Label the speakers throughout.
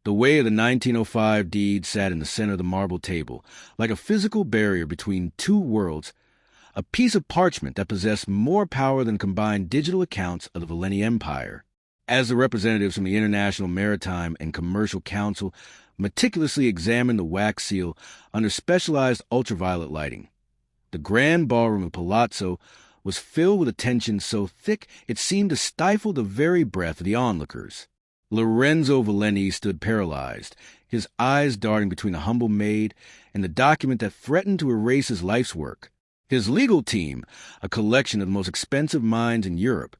Speaker 1: The way of the 1905 deed sat in the center of the marble table, like a physical barrier between two worlds, a piece of parchment that possessed more power than combined digital accounts of the Valeni Empire. As the representatives from the International Maritime and Commercial Council meticulously examined the wax seal under specialized ultraviolet lighting, the grand ballroom of Palazzo was filled with a tension so thick it seemed to stifle the very breath of the onlookers. Lorenzo Valeni stood paralyzed, his eyes darting between the humble maid and the document that threatened to erase his life's work. His legal team, a collection of the most expensive minds in Europe,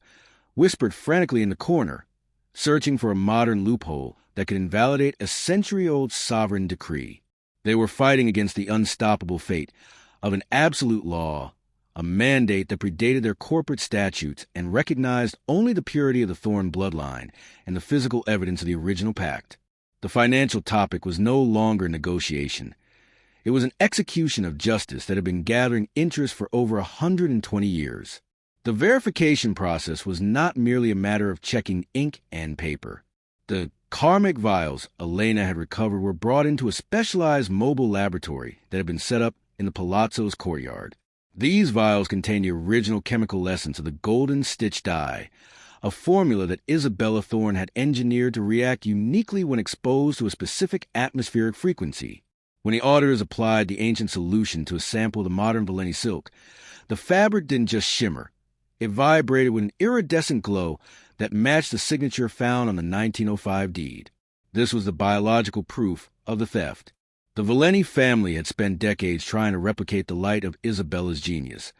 Speaker 1: whispered frantically in the corner, searching for a modern loophole that could invalidate a century-old sovereign decree. They were fighting against the unstoppable fate of an absolute law, a mandate that predated their corporate statutes and recognized only the purity of the Thorne bloodline and the physical evidence of the original pact. The financial topic was no longer negotiation. It was an execution of justice that had been gathering interest for over 120 years. The verification process was not merely a matter of checking ink and paper. The karmic vials Elena had recovered were brought into a specialized mobile laboratory that had been set up in the Palazzo's courtyard. These vials contained the original chemical essence of the golden stitch dye, a formula that Isabella Thorne had engineered to react uniquely when exposed to a specific atmospheric frequency. When the auditors applied the ancient solution to a sample of the modern Valeni silk, the fabric didn't just shimmer. It vibrated with an iridescent glow that matched the signature found on the 1905 deed. This was the biological proof of the theft. The Valeni family had spent decades trying to replicate the light of Isabella's genius,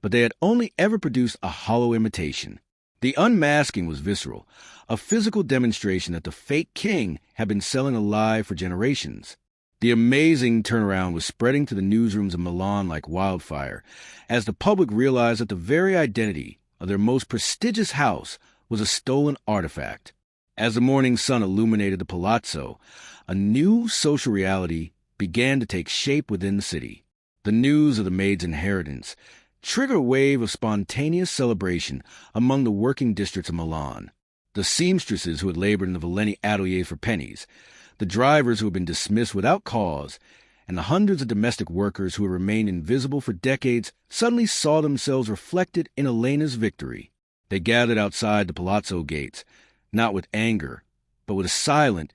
Speaker 1: but they had only ever produced a hollow imitation. The unmasking was visceral, a physical demonstration that the fake king had been selling a lie for generations. The amazing turnaround was spreading to the newsrooms of Milan like wildfire, as the public realized that the very identity of their most prestigious house was a stolen artifact. As the morning sun illuminated the palazzo, a new social reality began to take shape within the city. The news of the maid's inheritance triggered a wave of spontaneous celebration among the working districts of Milan. The seamstresses who had labored in the Valeni ateliers for pennies, the drivers who had been dismissed without cause, and the hundreds of domestic workers who had remained invisible for decades suddenly saw themselves reflected in Elena's victory. They gathered outside the palazzo gates, not with anger, but with a silent,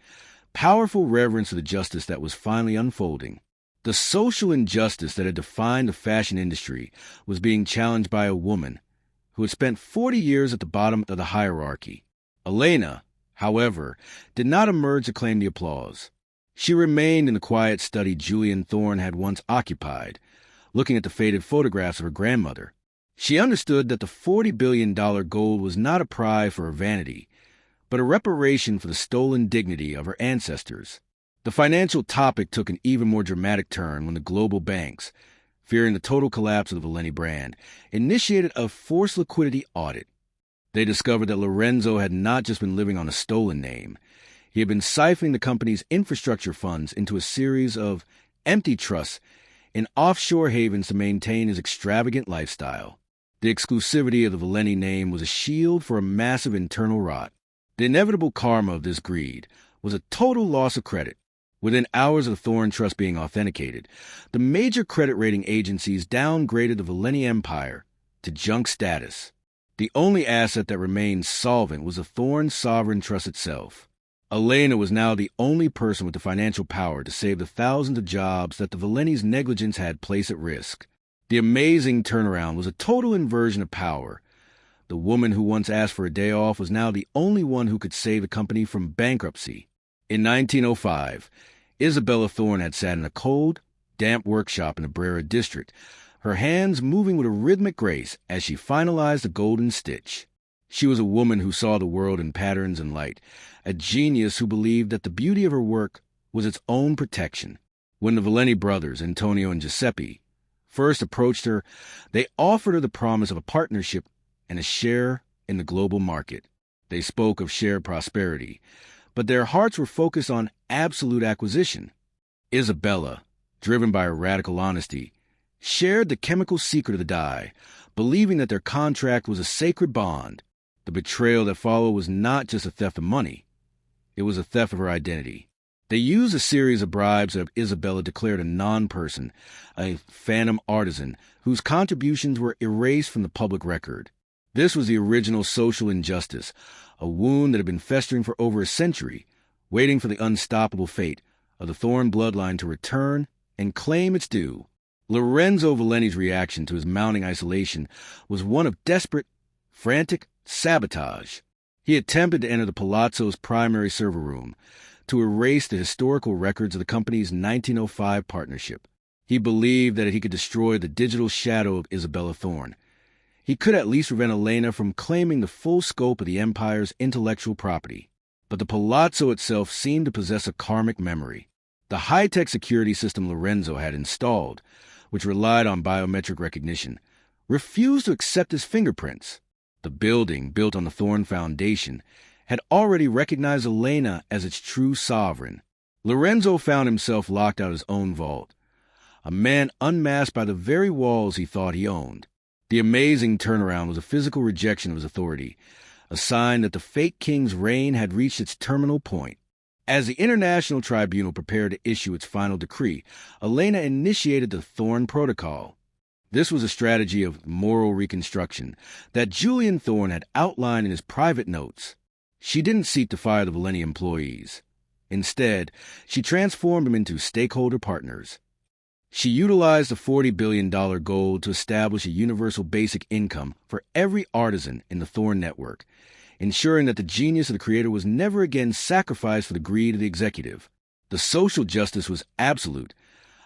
Speaker 1: powerful reverence of the justice that was finally unfolding. The social injustice that had defined the fashion industry was being challenged by a woman who had spent 40 years at the bottom of the hierarchy. Elena, however, did not emerge to claim the applause. She remained in the quiet study Julian Thorne had once occupied, looking at the faded photographs of her grandmother. She understood that the $40 billion gold was not a prize for her vanity, but a reparation for the stolen dignity of her ancestors. The financial topic took an even more dramatic turn when the global banks, fearing the total collapse of the Valeni brand, initiated a forced liquidity audit. They discovered that Lorenzo had not just been living on a stolen name. He had been siphoning the company's infrastructure funds into a series of empty trusts in offshore havens to maintain his extravagant lifestyle. The exclusivity of the Valeni name was a shield for a massive internal rot. The inevitable karma of this greed was a total loss of credit. Within hours of the Thorne Trust being authenticated, the major credit rating agencies downgraded the Valeni Empire to junk status. The only asset that remained solvent was the Thorne Sovereign Trust itself. Elena was now the only person with the financial power to save the thousands of jobs that the Valeni's negligence had placed at risk. The amazing turnaround was a total inversion of power. The woman who once asked for a day off was now the only one who could save the company from bankruptcy. In 1905, Isabella Thorne had sat in a cold, damp workshop in the Brera district, her hands moving with a rhythmic grace as she finalized the golden stitch. She was a woman who saw the world in patterns and light, a genius who believed that the beauty of her work was its own protection. When the Valeni brothers, Antonio and Giuseppe, first approached her, they offered her the promise of a partnership and a share in the global market. They spoke of shared prosperity, but their hearts were focused on absolute acquisition. Isabella, driven by her radical honesty, shared the chemical secret of the dye, believing that their contract was a sacred bond. The betrayal that followed was not just a theft of money. It was a theft of her identity. They used a series of bribes that have Isabella declared a non-person, a phantom artisan, whose contributions were erased from the public record. This was the original social injustice, a wound that had been festering for over a century, waiting for the unstoppable fate of the Thorne bloodline to return and claim its due. Lorenzo Valenti's reaction to his mounting isolation was one of desperate, frantic sabotage. He attempted to enter the Palazzo's primary server room to erase the historical records of the company's 1905 partnership. He believed that if he could destroy the digital shadow of Isabella Thorne, he could at least prevent Elena from claiming the full scope of the Empire's intellectual property. But the Palazzo itself seemed to possess a karmic memory. The high-tech security system Lorenzo had installed, which relied on biometric recognition, refused to accept his fingerprints. The building, built on the Thorne Foundation, had already recognized Elena as its true sovereign. Lorenzo found himself locked out of his own vault, a man unmasked by the very walls he thought he owned. The amazing turnaround was a physical rejection of his authority, a sign that the fake king's reign had reached its terminal point. As the International Tribunal prepared to issue its final decree, Elena initiated the Thorne Protocol. This was a strategy of moral reconstruction that Julian Thorne had outlined in his private notes. She didn't seek to fire the Valenti employees. Instead, she transformed them into stakeholder partners. She utilized the $40 billion goal to establish a universal basic income for every artisan in the Thorne network, ensuring that the genius of the creator was never again sacrificed for the greed of the executive. The social justice was absolute,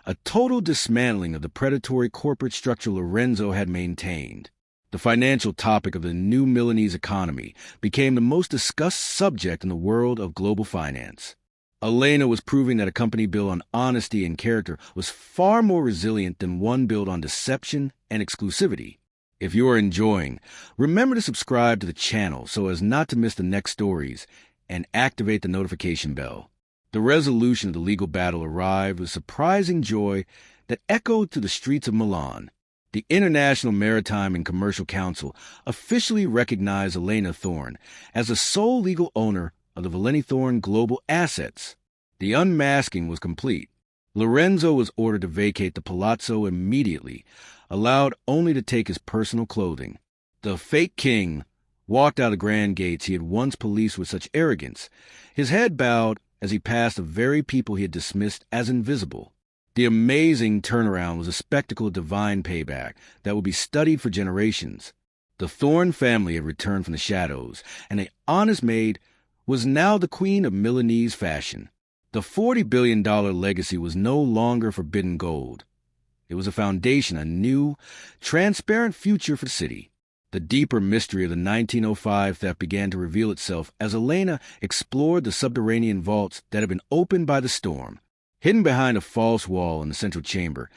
Speaker 1: a total dismantling of the predatory corporate structure Lorenzo had maintained. The financial topic of the new Milanese economy became the most discussed subject in the world of global finance. Elena was proving that a company built on honesty and character was far more resilient than one built on deception and exclusivity. If you are enjoying, remember to subscribe to the channel so as not to miss the next stories and activate the notification bell. The resolution of the legal battle arrived with surprising joy that echoed through the streets of Milan. The International Maritime and Commercial Council officially recognized Elena Thorne as the sole legal owner of the Valenti Thorne global assets. The unmasking was complete. Lorenzo was ordered to vacate the Palazzo immediately, allowed only to take his personal clothing. The fake king walked out of the grand gates he had once policed with such arrogance, his head bowed as he passed the very people he had dismissed as invisible. The amazing turnaround was a spectacle of divine payback that would be studied for generations. The Thorne family had returned from the shadows, and the honest Maid was now the queen of Milanese fashion. The $40 billion legacy was no longer forbidden gold. It was a foundation, a new, transparent future for the city. The deeper mystery of the 1905 theft began to reveal itself as Elena explored the subterranean vaults that had been opened by the storm. Hidden behind a false wall in the central chamber,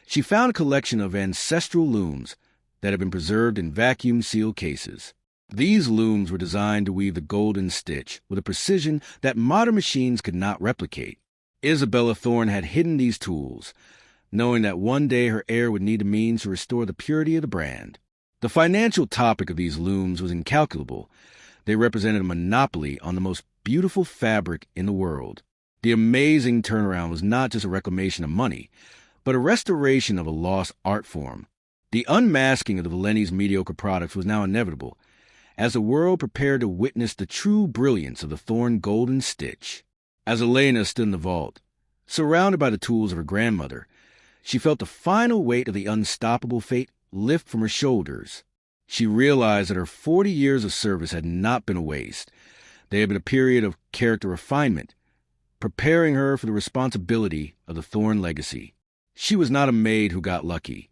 Speaker 1: she found a collection of ancestral looms that had been preserved in vacuum-sealed cases. These looms were designed to weave the golden stitch with a precision that modern machines could not replicate. Isabella Thorne had hidden these tools, knowing that one day her heir would need the means to restore the purity of the brand. The financial topic of these looms was incalculable. They represented a monopoly on the most beautiful fabric in the world. The amazing turnaround was not just a reclamation of money, but a restoration of a lost art form. The unmasking of the Valenti's mediocre products was now inevitable, as the world prepared to witness the true brilliance of the Thorne golden stitch. As Elena stood in the vault, surrounded by the tools of her grandmother, she felt the final weight of the unstoppable fate lift from her shoulders. She realized that her 40 years of service had not been a waste. They had been a period of character refinement, preparing her for the responsibility of the Thorne legacy. She was not a maid who got lucky.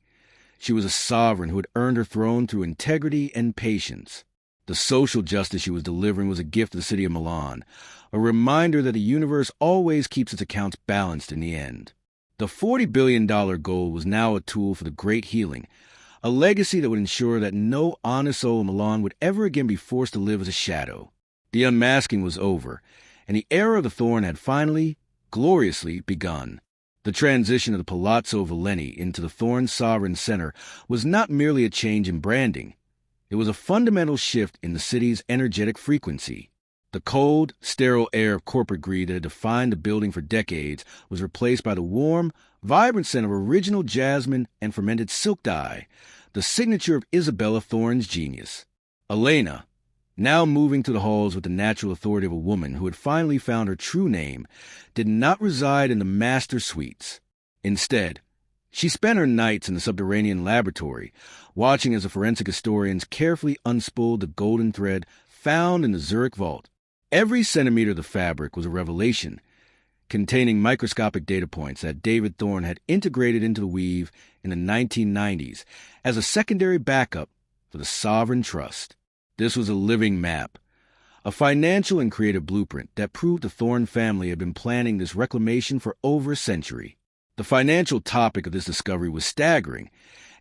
Speaker 1: She was a sovereign who had earned her throne through integrity and patience. The social justice she was delivering was a gift to the city of Milan, a reminder that the universe always keeps its accounts balanced in the end. The $40 billion goal was now a tool for the great healing, a legacy that would ensure that no honest soul in Milan would ever again be forced to live as a shadow. The unmasking was over, and the era of the Thorne had finally, gloriously begun. The transition of the Palazzo Valenti into the Thorne Sovereign Center was not merely a change in branding. It was a fundamental shift in the city's energetic frequency. The The cold, sterile air of corporate greed that had defined the building for decades was replaced by the warm, vibrant scent of original jasmine and fermented silk dye, the signature of Isabella Thorne's genius. Elena, now moving through the halls with the natural authority of a woman who had finally found her true name, did not reside in the master suites. Instead, she spent her nights in the subterranean laboratory, watching as the forensic historians carefully unspooled the golden thread found in the Zurich vault. Every centimeter of the fabric was a revelation, containing microscopic data points that David Thorne had integrated into the weave in the 1990s as a secondary backup for the Sovereign Trust. This was a living map, a financial and creative blueprint that proved the Thorne family had been planning this reclamation for over a century. The financial topic of this discovery was staggering,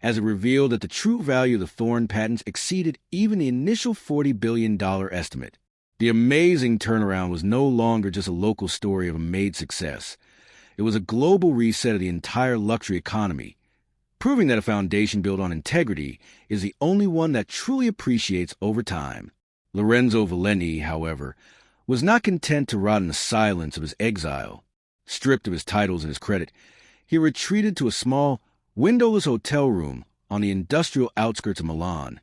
Speaker 1: as it revealed that the true value of the Thorne patents exceeded even the initial $40 billion estimate. The amazing turnaround was no longer just a local story of a Maid success. It was a global reset of the entire luxury economy, proving that a foundation built on integrity is the only one that truly appreciates over time. Lorenzo Valenti, however, was not content to rot in the silence of his exile. Stripped of his titles and his credit, he retreated to a small, windowless hotel room on the industrial outskirts of Milan.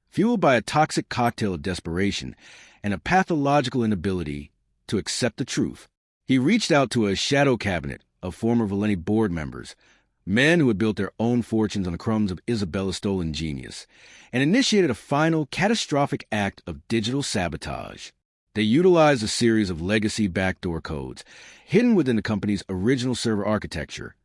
Speaker 1: Fueled by a toxic cocktail of desperation and a pathological inability to accept the truth, he reached out to a shadow cabinet of former Valenti board members, men who had built their own fortunes on the crumbs of Isabella's stolen genius, and initiated a final, catastrophic act of digital sabotage. They utilized a series of legacy backdoor codes, hidden within the company's original server architecture,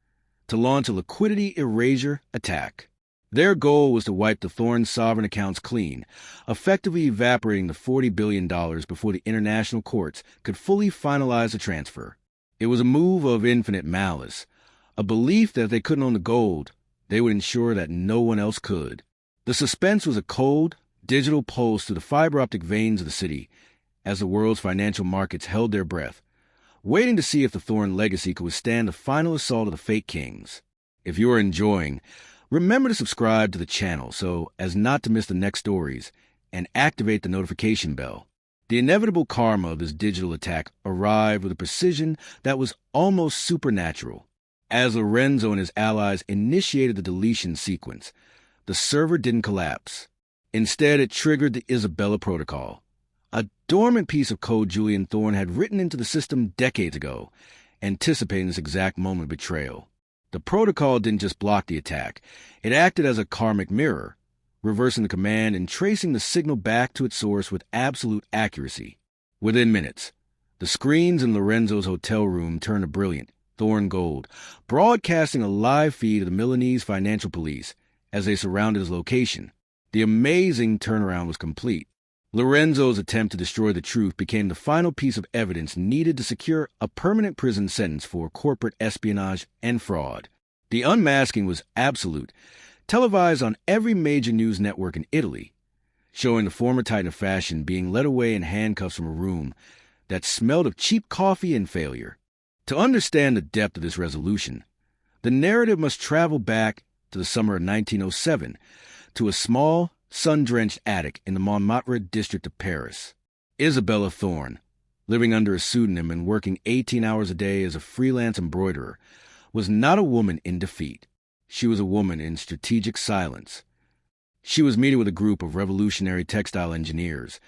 Speaker 1: to launch a liquidity erasure attack. Their goal was to wipe the Thorne sovereign accounts clean, effectively evaporating the $40 billion before the international courts could fully finalize the transfer. It was a move of infinite malice, a belief that if they couldn't own the gold, they would ensure that no one else could. The suspense was a cold, digital pulse through the fiber optic veins of the city as the world's financial markets held their breath, waiting to see if the Thorne legacy could withstand the final assault of the fake kings. If you are enjoying, remember to subscribe to the channel so as not to miss the next stories, and activate the notification bell. The inevitable karma of this digital attack arrived with a precision that was almost supernatural. As Lorenzo and his allies initiated the deletion sequence, the server didn't collapse. Instead, it triggered the Isabella protocol, a dormant piece of code Julian Thorne had written into the system decades ago, anticipating this exact moment of betrayal. The protocol didn't just block the attack. It acted as a karmic mirror, reversing the command and tracing the signal back to its source with absolute accuracy. Within minutes, the screens in Lorenzo's hotel room turned to brilliant, Thorne gold, broadcasting a live feed of the Milanese financial police as they surrounded his location. The amazing turnaround was complete. Lorenzo's attempt to destroy the truth became the final piece of evidence needed to secure a permanent prison sentence for corporate espionage and fraud. The unmasking was absolute, televised on every major news network in Italy, showing the former titan of fashion being led away in handcuffs from a room that smelled of cheap coffee and failure. To understand the depth of this resolution, the narrative must travel back to the summer of 1907, to a small, sun-drenched attic in the Montmartre district of Paris. Isabella Thorne, living under a pseudonym and working 18 hours a day as a freelance embroiderer, was not a woman in defeat. She was a woman in strategic silence. She was meeting with a group of revolutionary textile engineers,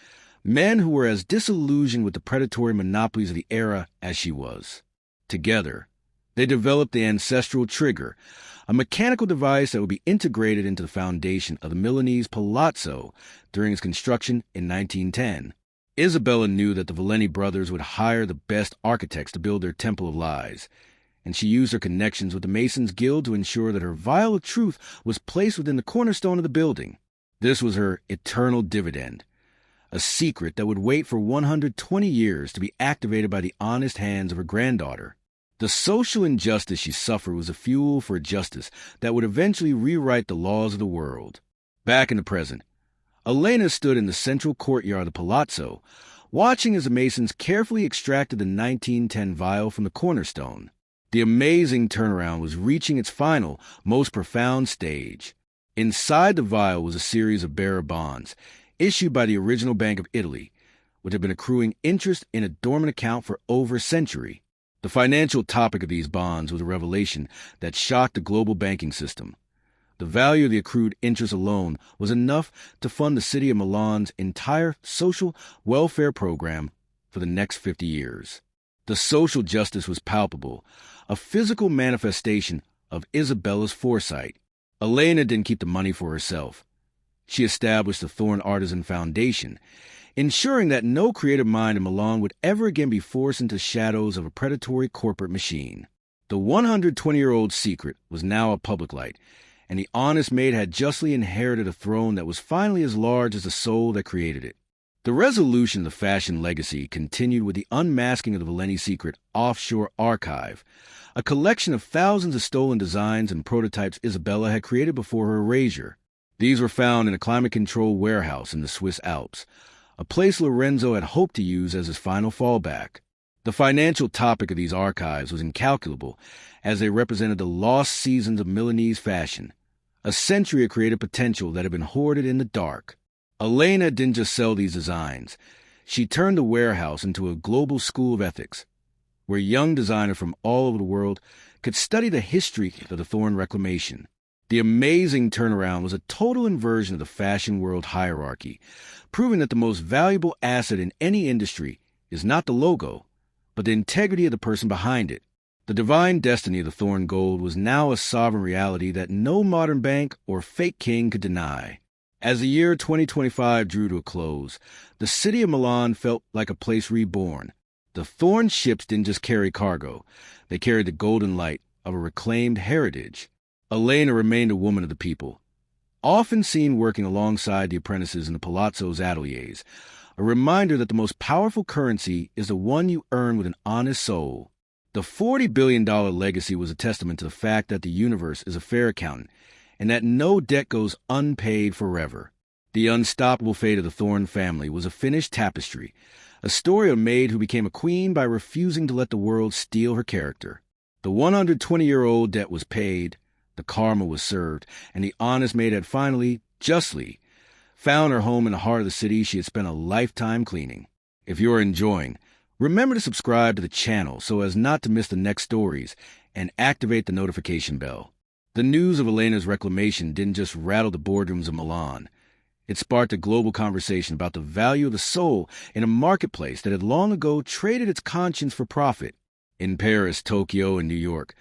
Speaker 1: men who were as disillusioned with the predatory monopolies of the era as she was. Together, they developed the ancestral trigger, a mechanical device that would be integrated into the foundation of the Milanese palazzo during its construction in 1910. Isabella knew that the Valenti brothers would hire the best architects to build their Temple of Lies, and she used her connections with the Masons Guild to ensure that her vial of truth was placed within the cornerstone of the building. This was her eternal dividend, a secret that would wait for 120 years to be activated by the honest hands of her granddaughter. The social injustice she suffered was a fuel for a justice that would eventually rewrite the laws of the world. Back in the present, Elena stood in the central courtyard of the palazzo, watching as the Masons carefully extracted the 1910 vial from the cornerstone. The amazing turnaround was reaching its final, most profound stage. Inside the vial was a series of bearer bonds, issued by the original Bank of Italy, which had been accruing interest in a dormant account for over a century. The financial topic of these bonds was a revelation that shocked the global banking system. The value of the accrued interest alone was enough to fund the city of Milan's entire social welfare program for the next 50 years. The social justice was palpable, a physical manifestation of Isabella's foresight. Elena didn't keep the money for herself. She established the Thorn Artisan Foundation, ensuring that no creative mind in Milan would ever again be forced into the shadows of a predatory corporate machine. The 120-year-old secret was now a public light, and the honest maid had justly inherited a throne that was finally as large as the soul that created it. The resolution of the fashion legacy continued with the unmasking of the Valeni secret offshore archive, a collection of thousands of stolen designs and prototypes Isabella had created before her erasure. These were found in a climate-controlled warehouse in the Swiss Alps, a place Lorenzo had hoped to use as his final fallback. The financial topic of these archives was incalculable, as they represented the lost seasons of Milanese fashion, a century of creative potential that had been hoarded in the dark. Elena didn't just sell these designs. She turned the warehouse into a global school of ethics, where young designers from all over the world could study the history of the Thorn Reclamation. The amazing turnaround was a total inversion of the fashion world hierarchy, proving that the most valuable asset in any industry is not the logo, but the integrity of the person behind it. The divine destiny of the Thorn Gold was now a sovereign reality that no modern bank or fake king could deny. As the year 2025 drew to a close, the city of Milan felt like a place reborn. The Thorn ships didn't just carry cargo, they carried the golden light of a reclaimed heritage. Elena remained a woman of the people, often seen working alongside the apprentices in the Palazzo's ateliers, a reminder that the most powerful currency is the one you earn with an honest soul. The $40 billion legacy was a testament to the fact that the universe is a fair accountant, and that no debt goes unpaid forever. The unstoppable fate of the Thorn family was a finished tapestry, a story of a maid who became a queen by refusing to let the world steal her character. The 120-year-old debt was paid, the karma was served, and the honest maid had finally, justly, found her home in the heart of the city she had spent a lifetime cleaning. If you're enjoying, remember to subscribe to the channel so as not to miss the next stories and activate the notification bell. The news of Elena's reclamation didn't just rattle the boardrooms of Milan. It sparked a global conversation about the value of the soul in a marketplace that had long ago traded its conscience for profit. In Paris, Tokyo, and New York,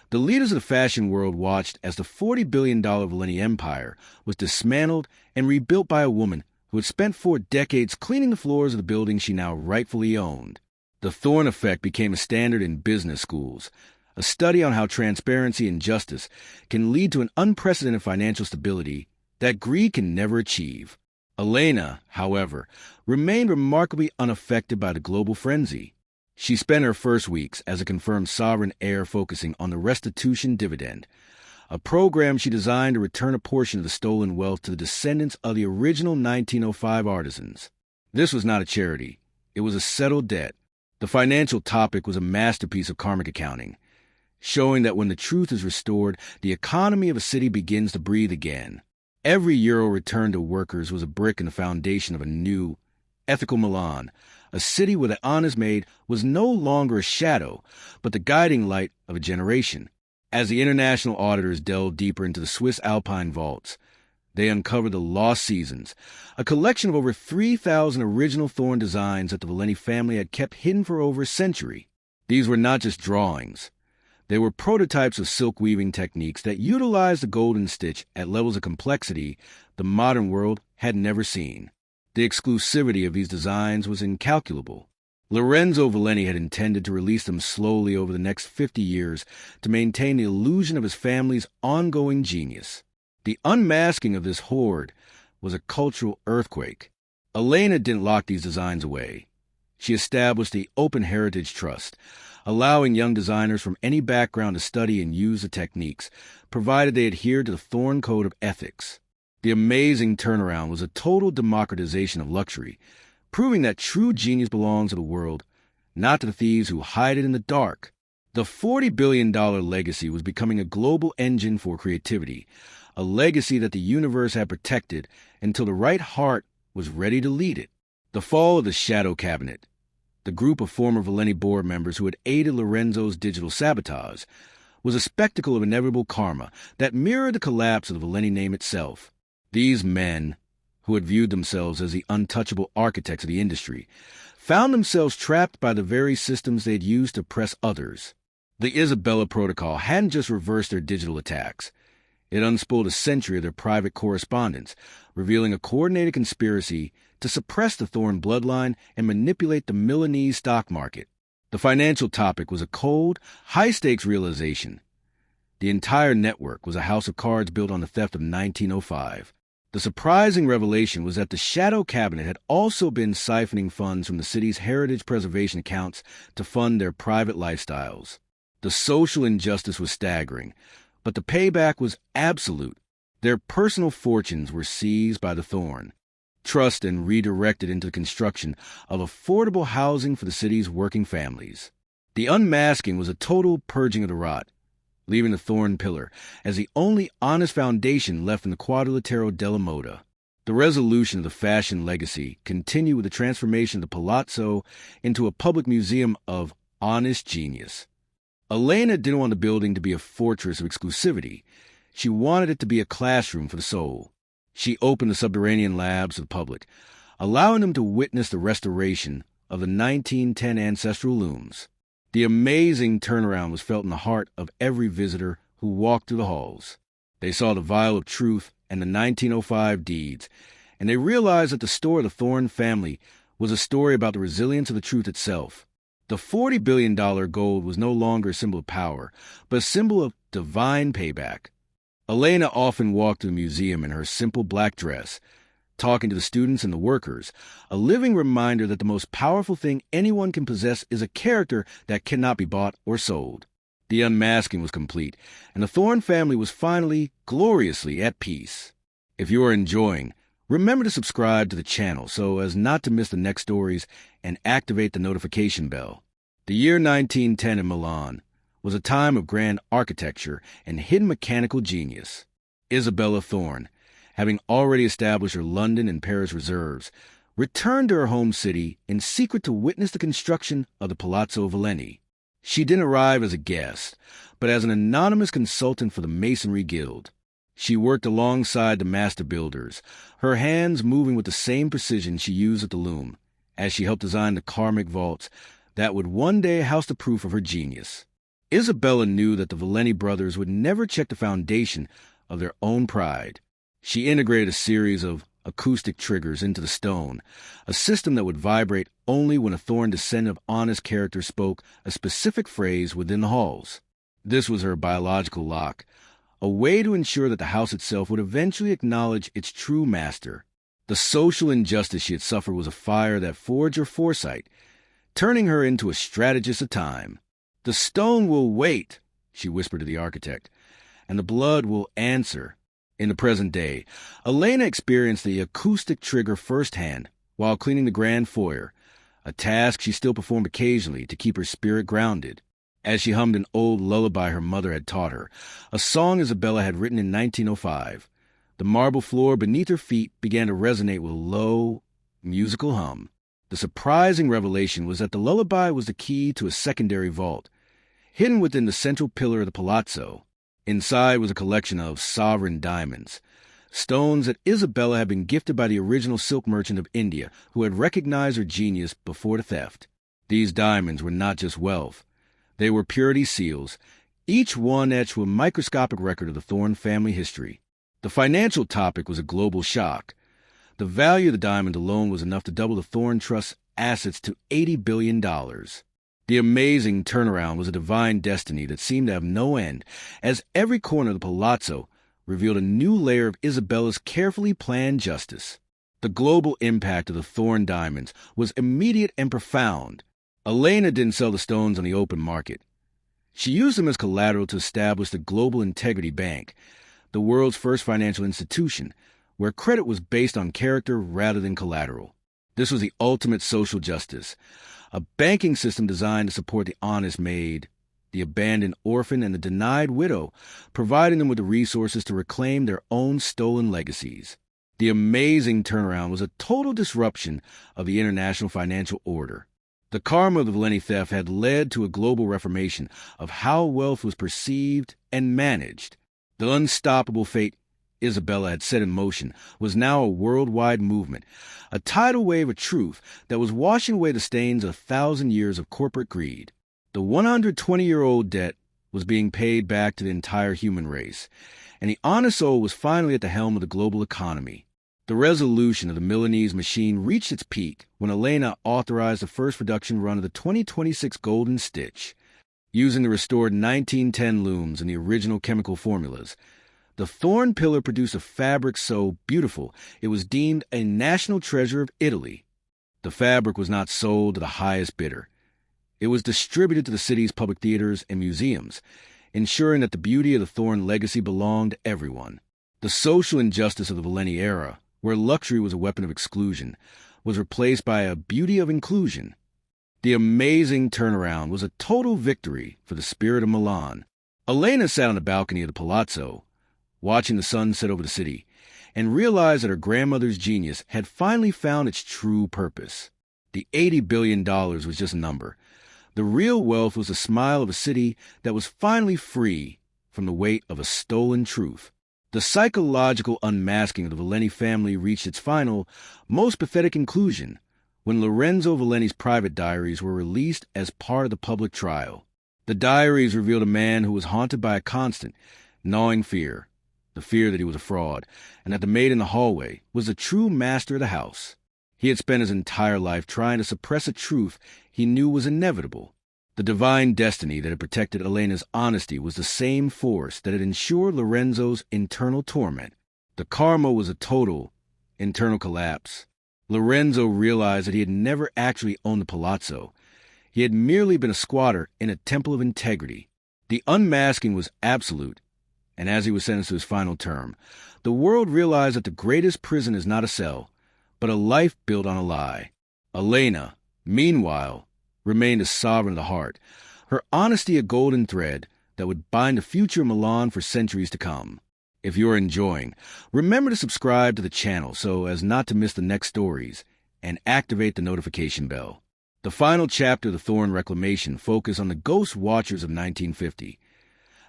Speaker 1: the leaders of the fashion world watched as the $40 billion Valeni empire was dismantled and rebuilt by a woman who had spent 4 decades cleaning the floors of the building she now rightfully owned. The Thorn effect became a standard in business schools, a study on how transparency and justice can lead to an unprecedented financial stability that greed can never achieve. Elena, however, remained remarkably unaffected by the global frenzy. She spent her first weeks as a confirmed sovereign heir focusing on the restitution dividend, a program she designed to return a portion of the stolen wealth to the descendants of the original 1905 artisans. This was not a charity. It was a settled debt. The financial topic was a masterpiece of karmic accounting, showing that when the truth is restored, the economy of a city begins to breathe again. Every euro returned to workers was a brick in the foundation of a new, ethical Milan, a city where the honest maid was no longer a shadow, but the guiding light of a generation. As the international auditors delved deeper into the Swiss Alpine vaults, they uncovered the lost seasons, a collection of over 3,000 original Thorn designs that the Valeni family had kept hidden for over a century. These were not just drawings. They were prototypes of silk weaving techniques that utilized the golden stitch at levels of complexity the modern world had never seen. The exclusivity of these designs was incalculable. Lorenzo Valeni had intended to release them slowly over the next 50 years to maintain the illusion of his family's ongoing genius. The unmasking of this hoard was a cultural earthquake. Elena didn't lock these designs away. She established the Open Heritage Trust, allowing young designers from any background to study and use the techniques, provided they adhered to the Thorn Code of Ethics. The amazing turnaround was a total democratization of luxury, proving that true genius belongs to the world, not to the thieves who hide it in the dark. The $40 billion legacy was becoming a global engine for creativity, a legacy that the universe had protected until the right heart was ready to lead it. The fall of the Shadow Cabinet, the group of former Valeni board members who had aided Lorenzo's digital sabotage, was a spectacle of inevitable karma that mirrored the collapse of the Valeni name itself. These men, who had viewed themselves as the untouchable architects of the industry, found themselves trapped by the very systems they had used to oppress others. The Isabella Protocol hadn't just reversed their digital attacks. It unspooled a century of their private correspondence, revealing a coordinated conspiracy to suppress the Thorne bloodline and manipulate the Milanese stock market. The financial topic was a cold, high-stakes realization. The entire network was a house of cards built on the theft of 1905. The surprising revelation was that the Shadow Cabinet had also been siphoning funds from the city's heritage preservation accounts to fund their private lifestyles. The social injustice was staggering, but the payback was absolute. Their personal fortunes were seized by the Thorne, trust and redirected into the construction of affordable housing for the city's working families. The unmasking was a total purging of the rot, leaving the Thorne pillar as the only honest foundation left in the Quadrilatero della Moda. The resolution of the fashion legacy continued with the transformation of the Palazzo into a public museum of honest genius. Elena didn't want the building to be a fortress of exclusivity. She wanted it to be a classroom for the soul. She opened the subterranean labs to the public, allowing them to witness the restoration of the 1910 ancestral looms. The amazing turnaround was felt in the heart of every visitor who walked through the halls. They saw the vial of truth and the 1905 deeds, and they realized that the story of the Thorne family was a story about the resilience of the truth itself. The $40 billion gold was no longer a symbol of power, but a symbol of divine payback. Elena often walked through the museum in her simple black dress, talking to the students and the workers, a living reminder that the most powerful thing anyone can possess is a character that cannot be bought or sold. The unmasking was complete, and the Thorne family was finally, gloriously at peace. If you are enjoying, remember to subscribe to the channel so as not to miss the next stories and activate the notification bell. The year 1910 in Milan was a time of grand architecture and hidden mechanical genius. Isabella Thorne, having already established her London and Paris reserves, returned to her home city in secret to witness the construction of the Palazzo Valeni. She didn't arrive as a guest, but as an anonymous consultant for the Masonry Guild. She worked alongside the master builders, her hands moving with the same precision she used at the loom, as she helped design the karmic vaults that would one day house the proof of her genius. Isabella knew that the Valeni brothers would never check the foundation of their own pride. She integrated a series of acoustic triggers into the stone, a system that would vibrate only when a Thorne descendant of honest character spoke a specific phrase within the halls. This was her biological lock, a way to ensure that the house itself would eventually acknowledge its true master. The social injustice she had suffered was a fire that forged her foresight, turning her into a strategist of time. "The stone will wait," she whispered to the architect, "and the blood will answer." In the present day, Elena experienced the acoustic trigger firsthand while cleaning the grand foyer, a task she still performed occasionally to keep her spirit grounded. As she hummed an old lullaby her mother had taught her, a song Isabella had written in 1905, the marble floor beneath her feet began to resonate with a low, musical hum. The surprising revelation was that the lullaby was the key to a secondary vault, hidden within the central pillar of the palazzo. Inside was a collection of sovereign diamonds, stones that Isabella had been gifted by the original silk merchant of India who had recognized her genius before the theft. These diamonds were not just wealth. They were purity seals, each one etched with a microscopic record of the Thorne family history. The financial topic was a global shock. The value of the diamond alone was enough to double the Thorne Trust's assets to $80 billion. The amazing turnaround was a divine destiny that seemed to have no end, as every corner of the palazzo revealed a new layer of Isabella's carefully planned justice. The global impact of the Thorne diamonds was immediate and profound. Elena didn't sell the stones on the open market. She used them as collateral to establish the Global Integrity Bank, the world's first financial institution, where credit was based on character rather than collateral. This was the ultimate social justice, a banking system designed to support the honest maid, the abandoned orphan, and the denied widow, providing them with the resources to reclaim their own stolen legacies. The amazing turnaround was a total disruption of the international financial order. The karma of the Valeni theft had led to a global reformation of how wealth was perceived and managed. The unstoppable fate Isabella had set in motion was now a worldwide movement, a tidal wave of truth that was washing away the stains of 1,000 years of corporate greed. The 120-year-old debt was being paid back to the entire human race, and the honest soul was finally at the helm of the global economy. The resolution of the Milanese machine reached its peak when Elena authorized the first production run of the 2026 Golden Stitch. Using the restored 1910 looms and the original chemical formulas, the thorn pillar produced a fabric so beautiful it was deemed a national treasure of Italy. The fabric was not sold to the highest bidder. It was distributed to the city's public theaters and museums, ensuring that the beauty of the Thorn legacy belonged to everyone. The social injustice of the Valeni era, where luxury was a weapon of exclusion, was replaced by a beauty of inclusion. The amazing turnaround was a total victory for the spirit of Milan. Elena sat on the balcony of the palazzo, watching the sun set over the city, and realized that her grandmother's genius had finally found its true purpose. The $80 billion was just a number. The real wealth was the smile of a city that was finally free from the weight of a stolen truth. The psychological unmasking of the Valeni family reached its final, most pathetic conclusion when Lorenzo Valeni's private diaries were released as part of the public trial. The diaries revealed a man who was haunted by a constant, gnawing fear, the fear that he was a fraud, and that the maid in the hallway was the true master of the house. He had spent his entire life trying to suppress a truth he knew was inevitable. The divine destiny that had protected Elena's honesty was the same force that had ensured Lorenzo's internal torment. The karma was a total internal collapse. Lorenzo realized that he had never actually owned the palazzo. He had merely been a squatter in a temple of integrity. The unmasking was absolute, and as he was sentenced to his final term, the world realized that the greatest prison is not a cell, but a life built on a lie. Elena, meanwhile, remained a sovereign of the heart, her honesty a golden thread that would bind the future of Milan for centuries to come. If you're enjoying, remember to subscribe to the channel so as not to miss the next stories, and activate the notification bell. The final chapter of the Thorn Reclamation focused on the Ghost Watchers of 1950,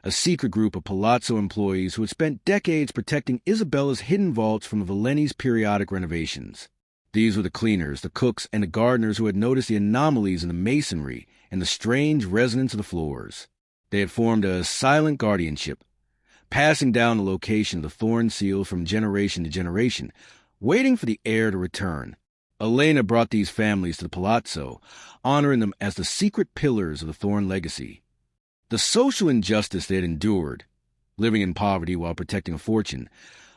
Speaker 1: a secret group of palazzo employees who had spent decades protecting Isabella's hidden vaults from the Valeni's periodic renovations. These were the cleaners, the cooks, and the gardeners who had noticed the anomalies in the masonry and the strange resonance of the floors. They had formed a silent guardianship, passing down the location of the Thorn seals from generation to generation, waiting for the heir to return. Elena brought these families to the palazzo, honoring them as the secret pillars of the Thorn legacy. The social injustice they had endured, living in poverty while protecting a fortune,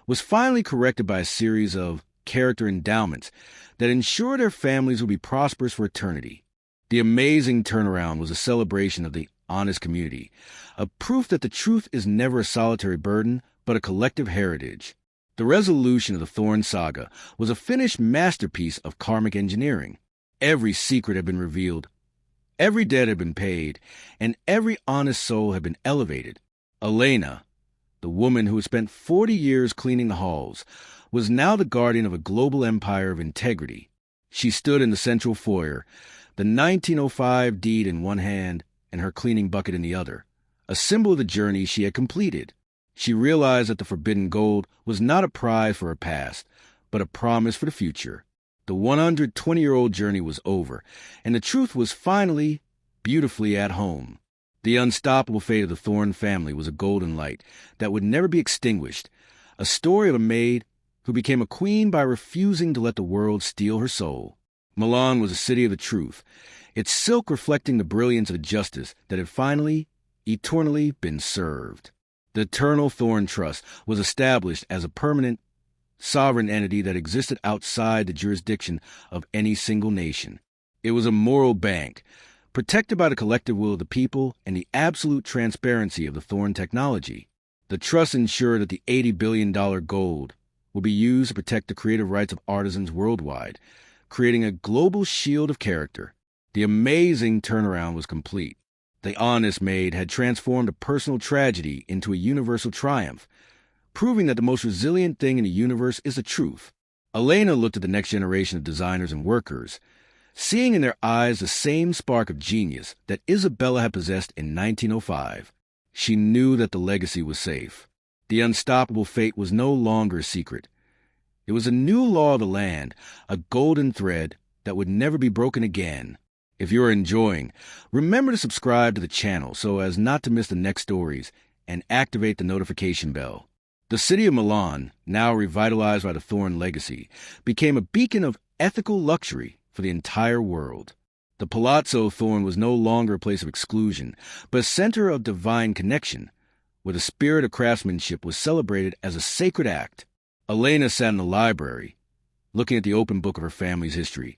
Speaker 1: was finally corrected by a series of character endowments that ensured their families would be prosperous for eternity. The amazing turnaround was a celebration of the honest community, a proof that the truth is never a solitary burden, but a collective heritage. The resolution of the Thorn saga was a finished masterpiece of karmic engineering. Every secret had been revealed, every debt had been paid, and every honest soul had been elevated. Elena, the woman who had spent 40 years cleaning the halls, was now the guardian of a global empire of integrity. She stood in the central foyer, the 1905 deed in one hand and her cleaning bucket in the other, a symbol of the journey she had completed. She realized that the forbidden gold was not a prize for her past, but a promise for the future. The 120-year-old journey was over, and the truth was finally, beautifully at home. The unstoppable fate of the Thorn family was a golden light that would never be extinguished, a story of a maid who became a queen by refusing to let the world steal her soul. Milan was a city of the truth, its silk reflecting the brilliance of the justice that had finally, eternally been served. The Eternal Thorn Trust was established as a permanent, sovereign entity that existed outside the jurisdiction of any single nation. It was a moral bank, protected by the collective will of the people and the absolute transparency of the Thorn technology. The trust ensured that the $80 billion gold will be used to protect the creative rights of artisans worldwide, creating a global shield of character. The amazing turnaround was complete. The honest maid had transformed a personal tragedy into a universal triumph. proving that the most resilient thing in the universe is the truth. Elena looked at the next generation of designers and workers, seeing in their eyes the same spark of genius that Isabella had possessed in 1905. She knew that the legacy was safe. The unstoppable fate was no longer a secret. It was a new law of the land, a golden thread that would never be broken again. If you're enjoying, remember to subscribe to the channel so as not to miss the next stories and activate the notification bell. The city of Milan, now revitalized by the Thorn legacy, became a beacon of ethical luxury for the entire world. The Palazzo Thorn was no longer a place of exclusion, but a center of divine connection, where the spirit of craftsmanship was celebrated as a sacred act. Elena sat in the library, looking at the open book of her family's history,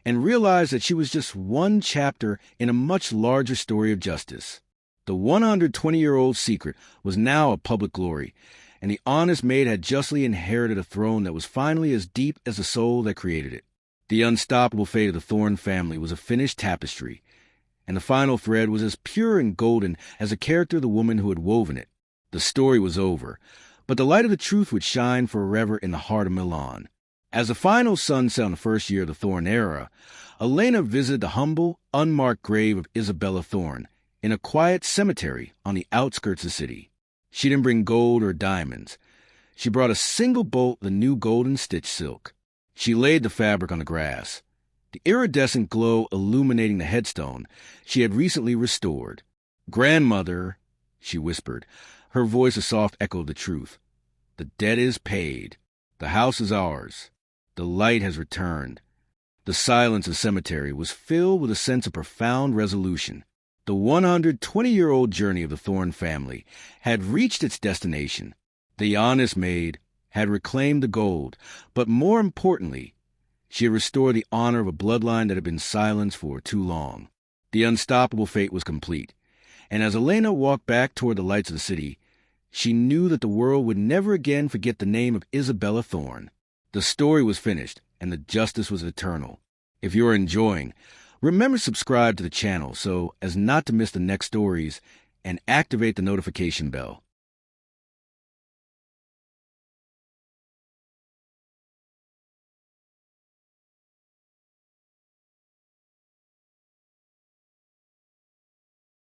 Speaker 1: and realized that she was just one chapter in a much larger story of justice. The 120-year-old secret was now a public glory, and the honest Maid had justly inherited a throne that was finally as deep as the soul that created it. The unstoppable fate of the Thorn family was a finished tapestry, and the final thread was as pure and golden as the character of the woman who had woven it. The story was over, but the light of the truth would shine forever in the heart of Milan. As the final sun set on the first year of the Thorn era, Elena visited the humble, unmarked grave of Isabella Thorn in a quiet cemetery on the outskirts of the city. She didn't bring gold or diamonds. She brought a single bolt of the new golden stitch silk. She laid the fabric on the grass, the iridescent glow illuminating the headstone she had recently restored. "Grandmother," she whispered, her voice a soft echo of the truth. "The debt is paid. The house is ours. The light has returned." The silence of the cemetery was filled with a sense of profound resolution. The 120-year-old journey of the Thorn family had reached its destination. The honest Maid had reclaimed the gold, but more importantly, she had restored the honor of a bloodline that had been silenced for too long. The unstoppable fate was complete, and as Elena walked back toward the lights of the city, she knew that the world would never again forget the name of Isabella Thorn. The story was finished, and the justice was eternal. If you're enjoying, remember to subscribe to the channel so as not to miss the next stories and activate the notification bell.